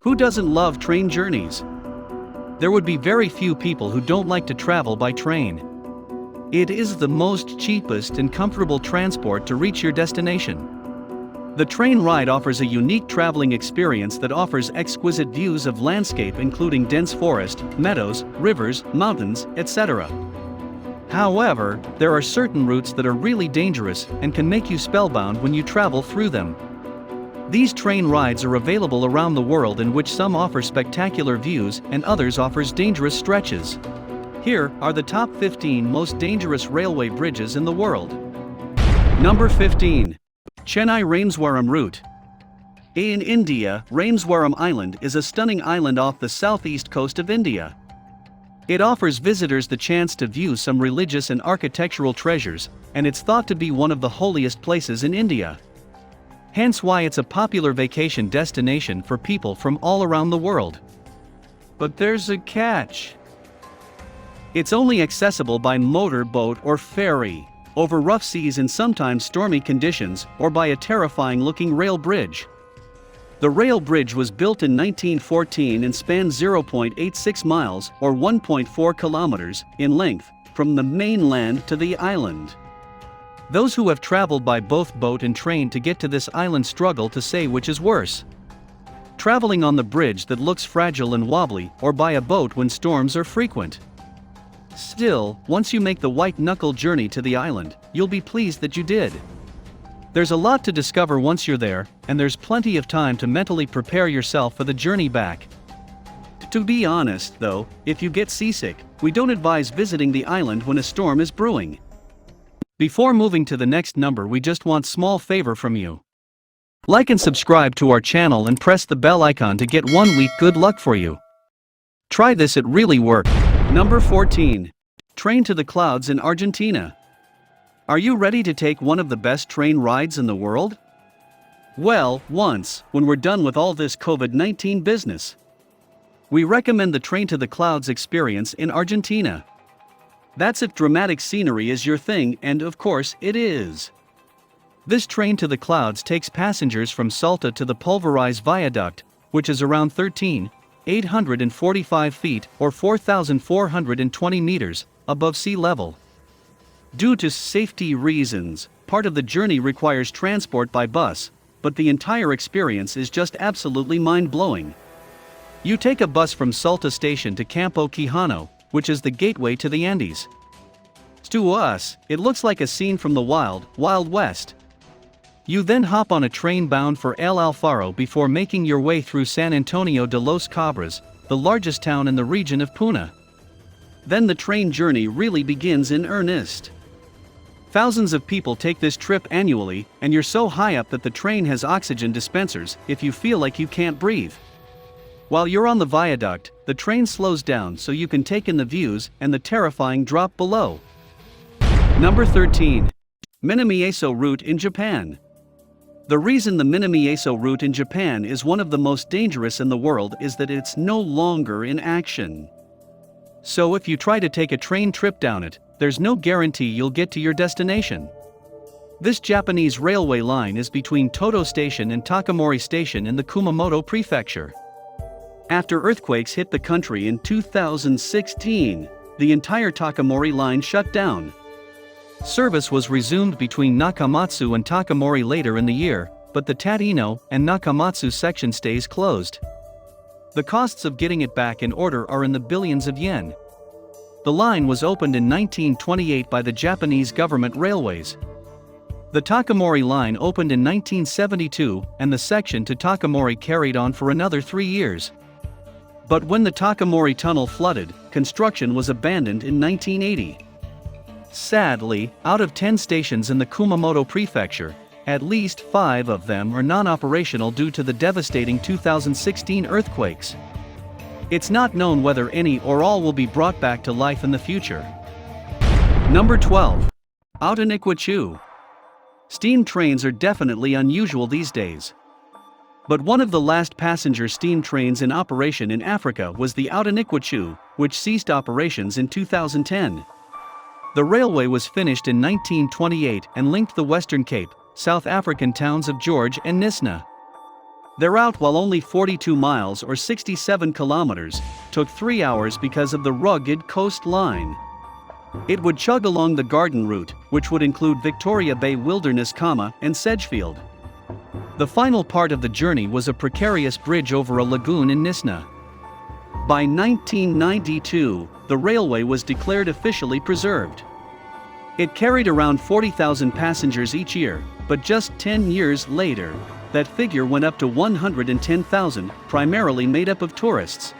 Who doesn't love train journeys? There would be very few people who don't like to travel by train. It is the most cheapest and comfortable transport to reach your destination. The train ride offers a unique traveling experience that offers exquisite views of landscape including dense forest, meadows, rivers, mountains, etc. However, there are certain routes that are really dangerous and can make you spellbound when you travel through them. These train rides are available around the world, in which some offer spectacular views and others offers dangerous stretches. Here are the top 15 most dangerous railway bridges in the world. Number 15. Chennai Rameswaram route. In India, Rameswaram Island is a stunning island off the southeast coast of India. It offers visitors the chance to view some religious and architectural treasures, and it's thought to be one of the holiest places in India. Hence why it's a popular vacation destination for people from all around the world. But there's a catch. It's only accessible by motor boat or ferry, over rough seas and sometimes stormy conditions, or by a terrifying-looking rail bridge. The rail bridge was built in 1914 and spanned 0.86 miles, or 1.4 kilometers, in length, from the mainland to the island. Those who have traveled by both boat and train to get to this island struggle to say which is worse. Traveling on the bridge that looks fragile and wobbly, or by a boat when storms are frequent. Still, once you make the white knuckle journey to the island, you'll be pleased that you did. There's a lot to discover once you're there, and there's plenty of time to mentally prepare yourself for the journey back. To be honest, though, if you get seasick, we don't advise visiting the island when a storm is brewing. Before moving to the next number, we just want small favor from you. Like and subscribe to our channel and press the bell icon to get 1 week good luck for you. Try this, it really worked. Number 14. Train to the clouds in Argentina. Are you ready to take one of the best train rides in the world? Well, once, when we're done with all this COVID-19 business. We recommend the Train to the Clouds experience in Argentina. That's if dramatic scenery is your thing, and of course, it is. This Train to the Clouds takes passengers from Salta to the pulverized viaduct, which is around 13,845 feet, or 4,420 meters, above sea level. Due to safety reasons, part of the journey requires transport by bus, but the entire experience is just absolutely mind-blowing. You take a bus from Salta station to Campo Quijano, which is the gateway to the Andes. To us, it looks like a scene from the Wild, Wild West. You then hop on a train bound for El Alfaro before making your way through San Antonio de los Cabras, the largest town in the region of Puna. Then the train journey really begins in earnest. Thousands of people take this trip annually, and you're so high up that the train has oxygen dispensers if you feel like you can't breathe. While you're on the viaduct, the train slows down so you can take in the views and the terrifying drop below. Number 13. Minamiaso route in Japan. The reason the Minamiaso route in Japan is one of the most dangerous in the world is that it's no longer in action. So if you try to take a train trip down it, there's no guarantee you'll get to your destination. This Japanese railway line is between Toto Station and Takamori Station in the Kumamoto Prefecture. After earthquakes hit the country in 2016, the entire Takamori line shut down. Service was resumed between Nakamatsu and Takamori later in the year, but the Tateno and Nakamatsu section stays closed. The costs of getting it back in order are in the billions of yen. The line was opened in 1928 by the Japanese government railways. The Takamori line opened in 1972, and the section to Takamori carried on for another 3 years. But when the Takamori tunnel flooded, construction was abandoned in 1980. Sadly, out of 10 stations in the Kumamoto Prefecture, at least 5 of them are non-operational due to the devastating 2016 earthquakes. It's not known whether any or all will be brought back to life in the future. Number 12. Outeniqua Choo. Steam trains are definitely unusual these days. But one of the last passenger steam trains in operation in Africa was the Outeniqua Choo, which ceased operations in 2010. The railway was finished in 1928 and linked the Western Cape, South African towns of George and Nisna. Their route, while only 42 miles or 67 kilometers, took 3 hours because of the rugged coastline. It would chug along the Garden Route, which would include Victoria Bay Wilderness, and Sedgefield. The final part of the journey was a precarious bridge over a lagoon in Nisna. By 1992, the railway was declared officially preserved. It carried around 40,000 passengers each year, but just 10 years later, that figure went up to 110,000, primarily made up of tourists.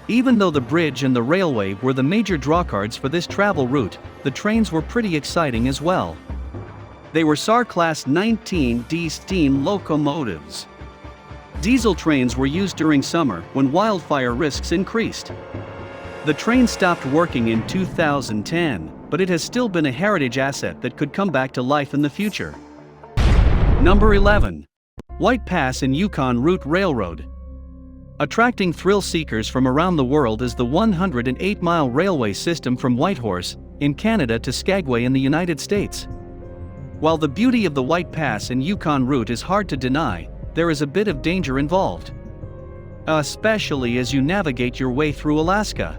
Even though the bridge and the railway were the major drawcards for this travel route, the trains were pretty exciting as well. They were SAR Class 19D steam locomotives. Diesel trains were used during summer when wildfire risks increased. The train stopped working in 2010, but it has still been a heritage asset that could come back to life in the future. Number 11. White Pass and Yukon Route Railroad. Attracting thrill seekers from around the world is the 108-mile railway system from Whitehorse, in Canada, to Skagway in the United States. While the beauty of the White Pass and Yukon route is hard to deny, there is a bit of danger involved, especially as you navigate your way through Alaska.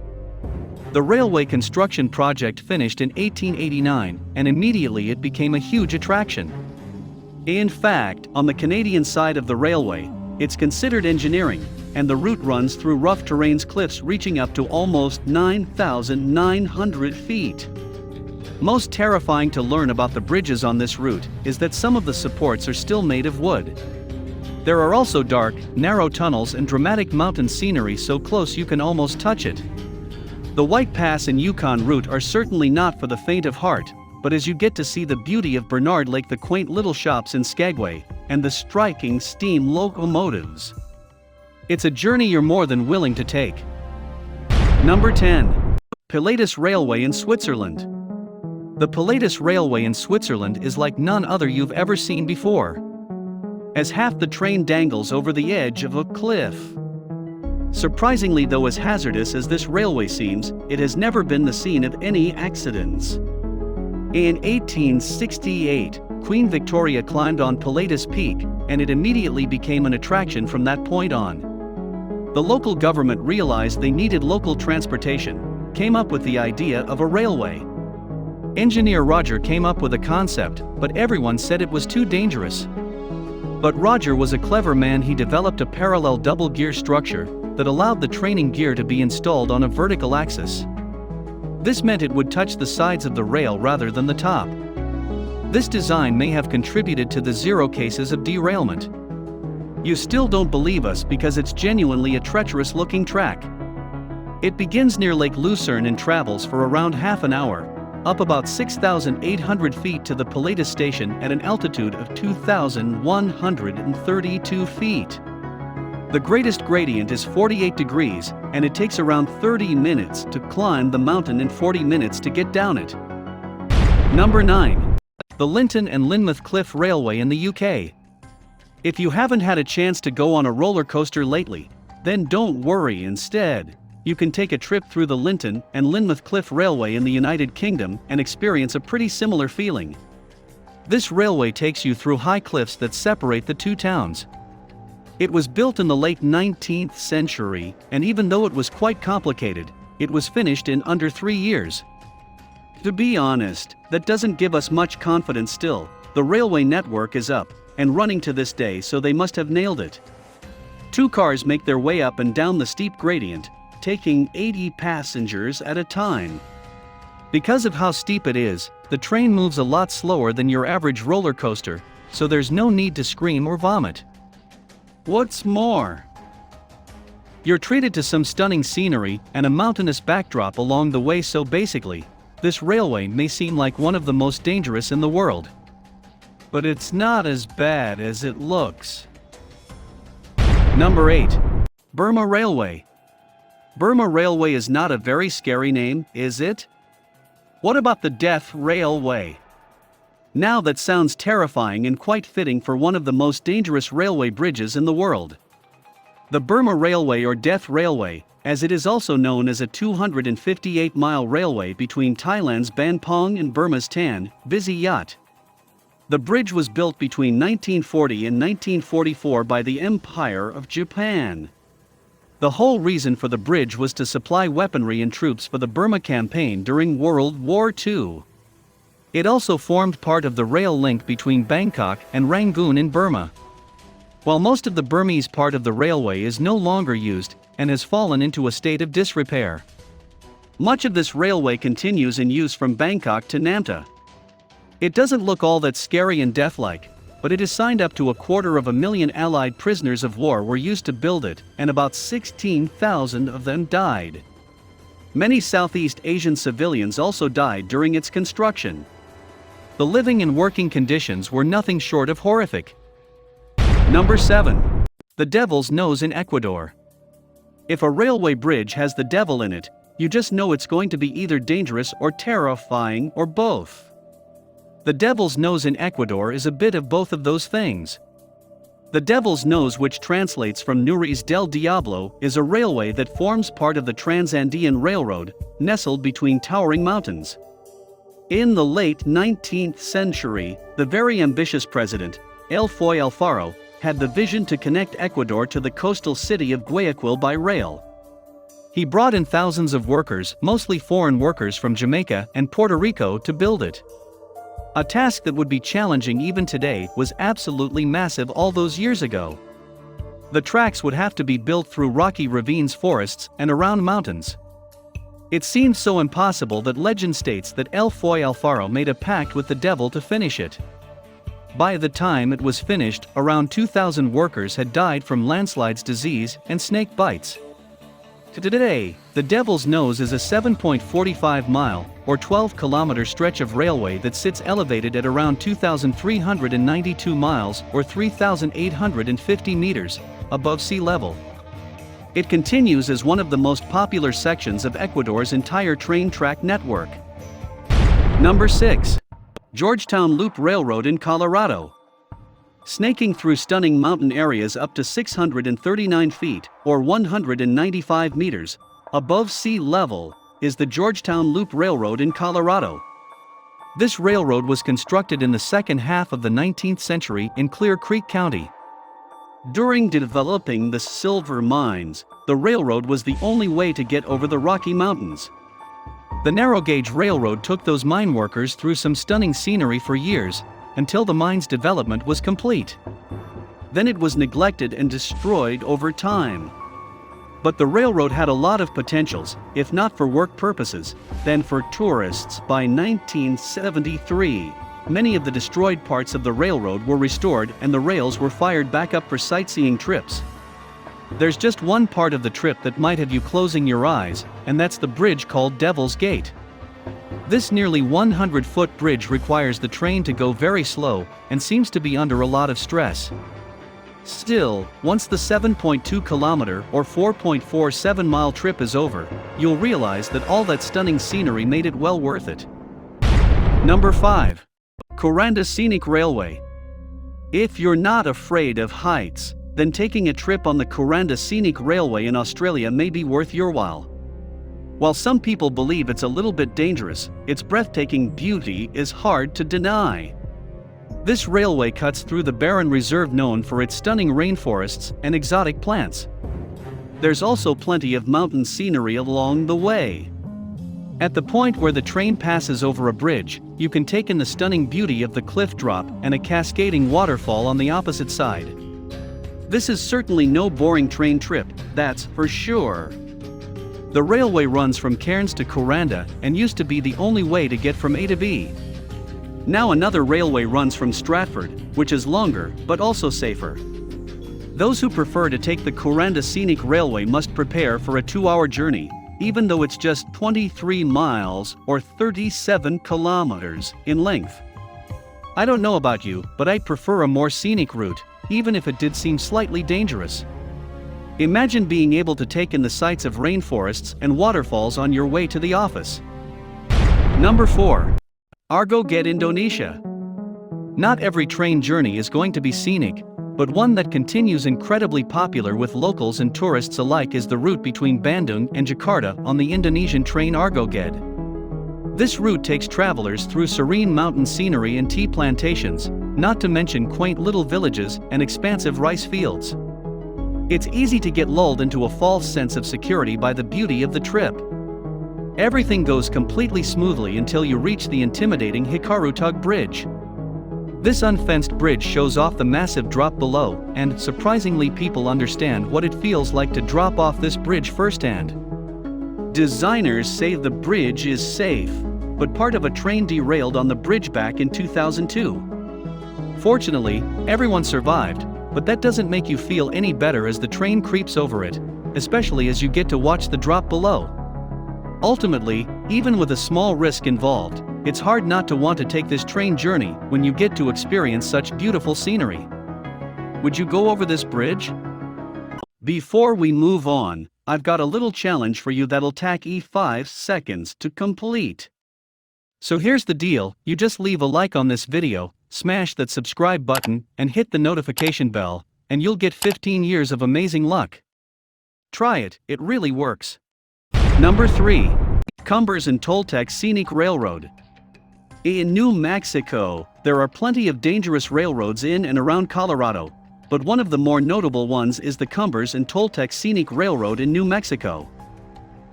The railway construction project finished in 1889, and immediately it became a huge attraction. In fact, on the Canadian side of the railway, it's considered engineering, and the route runs through rough terrain's cliffs reaching up to almost 9,900 feet. Most terrifying to learn about the bridges on this route is that some of the supports are still made of wood. There are also dark, narrow tunnels and dramatic mountain scenery so close you can almost touch it. The White Pass and Yukon route are certainly not for the faint of heart, but as you get to see the beauty of Bernard Lake, the quaint little shops in Skagway, and the striking steam locomotives, it's a journey you're more than willing to take. Number 10. Pilatus Railway in Switzerland. The Pilatus Railway in Switzerland is like none other you've ever seen before, as half the train dangles over the edge of a cliff. Surprisingly, though, as hazardous as this railway seems, it has never been the scene of any accidents. In 1868, Queen Victoria climbed on Pilatus Peak, and it immediately became an attraction from that point on. The local government realized they needed local transportation, came up with the idea of a railway. Engineer Roger came up with a concept, but everyone said it was too dangerous. But Roger was a clever man. He developed a parallel double gear structure that allowed the training gear to be installed on a vertical axis. This meant it would touch the sides of the rail rather than the top. This design may have contributed to the 0 cases of derailment. You still don't believe us because it's genuinely a treacherous looking track. It begins near Lake Lucerne and travels for around half an hour, up about 6,800 feet to the Pilatus station at an altitude of 2,132 feet. The greatest gradient is 48 degrees, and it takes around 30 minutes to climb the mountain and 40 minutes to get down it. Number 9. The Lynton and Lynmouth Cliff Railway in the UK. If you haven't had a chance to go on a roller coaster lately, then don't worry. Instead, you can take a trip through the Lynton and Lynmouth Cliff Railway in the United Kingdom and experience a pretty similar feeling. This railway takes you through high cliffs that separate the two towns. It was built in the late 19th century, and even though it was quite complicated, it was finished in under 3 years. To be honest, that doesn't give us much confidence still. The railway network is up and running to this day, so they must have nailed it. 2 cars make their way up and down the steep gradient, taking 80 passengers at a time. Because of how steep it is, the train moves a lot slower than your average roller coaster, so there's no need to scream or vomit. What's more, you're treated to some stunning scenery and a mountainous backdrop along the way, so basically, this railway may seem like one of the most dangerous in the world. But it's not as bad as it looks. Number 8. Burma Railway. Burma Railway is not a very scary name, is it? What about the Death Railway? Now that sounds terrifying and quite fitting for one of the most dangerous railway bridges in the world. The Burma Railway, or Death Railway, as it is also known, as a 258-mile railway between Thailand's Ban Pong and Burma's Tan, Busy Yacht. The bridge was built between 1940 and 1944 by the Empire of Japan. The whole reason for the bridge was to supply weaponry and troops for the Burma campaign during World War II. It also formed part of the rail link between Bangkok and Rangoon in Burma. While most of the Burmese part of the railway is no longer used and has fallen into a state of disrepair, much of this railway continues in use from Bangkok to Namta. It doesn't look all that scary and death-like, but it is signed up to 250,000 Allied prisoners of war were used to build it, and about 16,000 of them died. Many Southeast Asian civilians also died during its construction. The living and working conditions were nothing short of horrific. Number 7. The Devil's Nose in Ecuador. If a railway bridge has the devil in it, you just know it's going to be either dangerous or terrifying or both. The Devil's Nose in Ecuador is a bit of both of those things. The Devil's Nose, which translates from Nuriz del Diablo, is a railway that forms part of the Trans-Andean Railroad, nestled between towering mountains. In the late 19th century, the very ambitious president, Eloy Alfaro, had the vision to connect Ecuador to the coastal city of Guayaquil by rail. He brought in thousands of workers, mostly foreign workers from Jamaica and Puerto Rico, to build it. A task that would be challenging even today was absolutely massive all those years ago. The tracks would have to be built through rocky ravines, forests, and around mountains. It seemed so impossible that legend states that Eloy Alfaro made a pact with the devil to finish it. By the time it was finished, around 2,000 workers had died from landslides, disease, and snake bites. Today, the Devil's Nose is a 7.45-mile, or 12-kilometer stretch of railway that sits elevated at around 2,392 miles, or 3,850 meters, above sea level. It continues as one of the most popular sections of Ecuador's entire train track network. Number 6. Georgetown Loop Railroad in Colorado. Snaking through stunning mountain areas up to 639 feet, or 195 meters, above sea level, is the Georgetown Loop Railroad in Colorado. This railroad was constructed in the second half of the 19th century in Clear Creek County. During developing the silver mines, the railroad was the only way to get over the Rocky Mountains. The narrow-gauge railroad took those mine workers through some stunning scenery for years, until the mine's development was complete. Then it was neglected and destroyed over time. But the railroad had a lot of potentials, if not for work purposes, then for tourists. By 1973, many of the destroyed parts of the railroad were restored and the rails were fired back up for sightseeing trips. There's just one part of the trip that might have you closing your eyes, and that's the bridge called Devil's Gate. This nearly 100-foot bridge requires the train to go very slow and seems to be under a lot of stress. Still, once the 7.2-kilometer or 4.47-mile trip is over, you'll realize that all that stunning scenery made it well worth it. Number 5. Kuranda Scenic Railway. If you're not afraid of heights, then taking a trip on the Kuranda Scenic Railway in Australia may be worth your while. While some people believe it's a little bit dangerous, its breathtaking beauty is hard to deny. This railway cuts through the barren reserve known for its stunning rainforests and exotic plants. There's also plenty of mountain scenery along the way. At the point where the train passes over a bridge, you can take in the stunning beauty of the cliff drop and a cascading waterfall on the opposite side. This is certainly no boring train trip, that's for sure. The railway runs from Cairns to Kuranda and used to be the only way to get from A to B. Now another railway runs from Stratford, which is longer but also safer. Those who prefer to take the Kuranda Scenic Railway must prepare for a 2-hour journey, even though it's just 23 miles or 37 kilometers in length. I don't know about you, but I prefer a more scenic route, even if it did seem slightly dangerous. Imagine being able to take in the sights of rainforests and waterfalls on your way to the office. Number 4. Argo Get Indonesia. Not every train journey is going to be scenic, but one that continues incredibly popular with locals and tourists alike is the route between Bandung and Jakarta on the Indonesian train Argo Get. This route takes travelers through serene mountain scenery and tea plantations, not to mention quaint little villages and expansive rice fields. It's easy to get lulled into a false sense of security by the beauty of the trip. Everything goes completely smoothly until you reach the intimidating Hikaru Tug Bridge. This unfenced bridge shows off the massive drop below, and surprisingly people understand what it feels like to drop off this bridge firsthand. Designers say the bridge is safe, but part of a train derailed on the bridge back in 2002. Fortunately, everyone survived, but that doesn't make you feel any better as the train creeps over it, especially as you get to watch the drop below. Ultimately, even with a small risk involved, it's hard not to want to take this train journey when you get to experience such beautiful scenery. Would you go over this bridge? Before we move on, I've got a little challenge for you that'll take 5 seconds to complete. So here's the deal, you just leave a like on this video, smash that subscribe button, and hit the notification bell, and you'll get 15 years of amazing luck. Try it, it really works. Number 3. Cumbres and Toltec Scenic Railroad. In New Mexico, there are plenty of dangerous railroads in and around Colorado, but one of the more notable ones is the Cumbres and Toltec Scenic Railroad in New Mexico.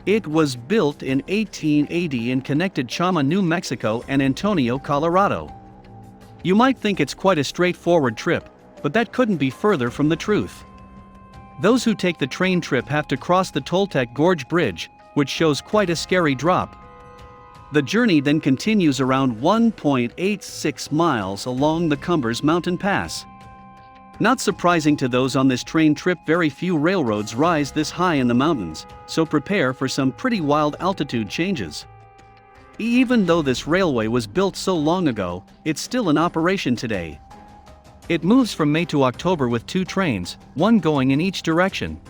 It was built in 1880 and connected Chama, New Mexico and Antonio, Colorado. You might think it's quite a straightforward trip, but that couldn't be further from the truth. Those who take the train trip have to cross the Toltec Gorge Bridge, which shows quite a scary drop. The journey then continues around 1.86 miles along the Cumbres Mountain Pass. Not surprising to those on this train trip, very few railroads rise this high in the mountains, so prepare for some pretty wild altitude changes. Even though this railway was built so long ago, it's still in operation today. It moves from May to October with 2 trains, one going in each direction.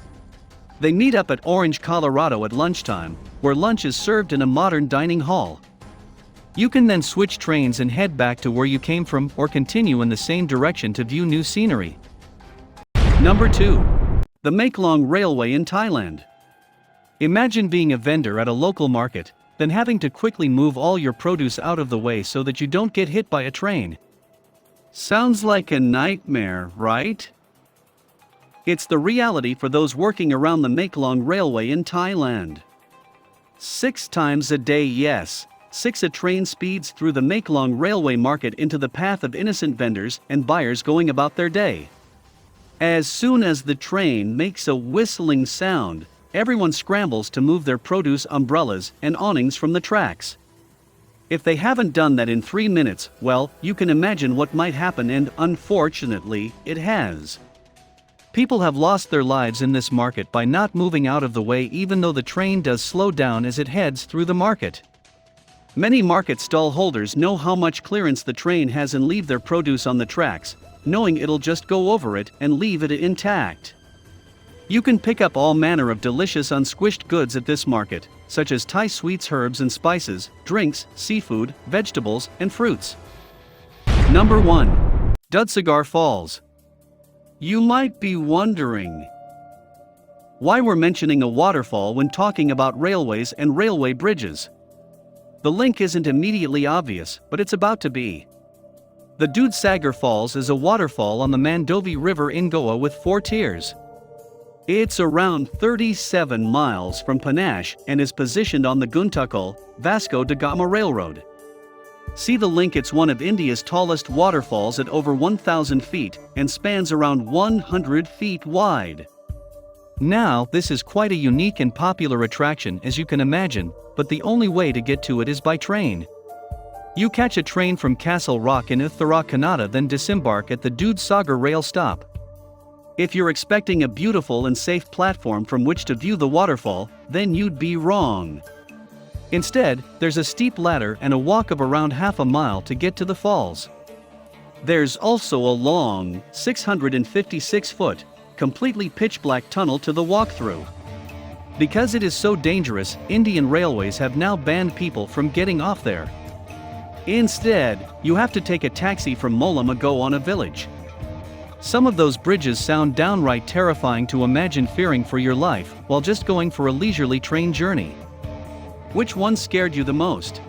They meet up at Orange, Colorado at lunchtime, where lunch is served in a modern dining hall. You can then switch trains and head back to where you came from or continue in the same direction to view new scenery. Number 2. The Maeklong Railway in Thailand. Imagine being a vendor at a local market, then having to quickly move all your produce out of the way so that you don't get hit by a train. Sounds like a nightmare, right? It's the reality for those working around the Maeklong Railway in Thailand. 6 times a day, yes, 6 a train speeds through the Maeklong Railway market into the path of innocent vendors and buyers going about their day. As soon as the train makes a whistling sound, everyone scrambles to move their produce, umbrellas, and awnings from the tracks. If they haven't done that in 3 minutes, well, you can imagine what might happen, and unfortunately, it has. People have lost their lives in this market by not moving out of the way, even though the train does slow down as it heads through the market. Many market stall holders know how much clearance the train has and leave their produce on the tracks, knowing it'll just go over it and leave it intact. You can pick up all manner of delicious unsquished goods at this market, such as Thai sweets, herbs and spices, drinks, seafood, vegetables, and fruits. Number 1. Dudhsagar Falls. You might be wondering why we're mentioning a waterfall when talking about railways and railway bridges. The link isn't immediately obvious, but it's about to be. The Dudhsagar Falls is a waterfall on the Mandovi River in Goa with 4 tiers. It's around 37 miles from Panache and is positioned on the Guntukul, Vasco da Gama Railroad. See the link. It's one of India's tallest waterfalls at over 1,000 feet and spans around 100 feet wide. Now, this is quite a unique and popular attraction, as you can imagine, but the only way to get to it is by train. You catch a train from Castle Rock in Uttarakhand, then disembark at the Dudhsagar rail stop. If you're expecting a beautiful and safe platform from which to view the waterfall, then you'd be wrong. Instead, there's a steep ladder and a walk of around half a mile to get to the falls. There's also a long, 656-foot, completely pitch-black tunnel to the walk-through. Because it is so dangerous, Indian Railways have now banned people from getting off there. Instead, you have to take a taxi from Molamago on a village. Some of those bridges sound downright terrifying to imagine fearing for your life while just going for a leisurely train journey. Which one scared you the most?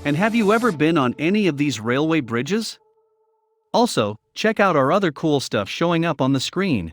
And have you ever been on any of these railway bridges? Also, check out our other cool stuff showing up on the screen.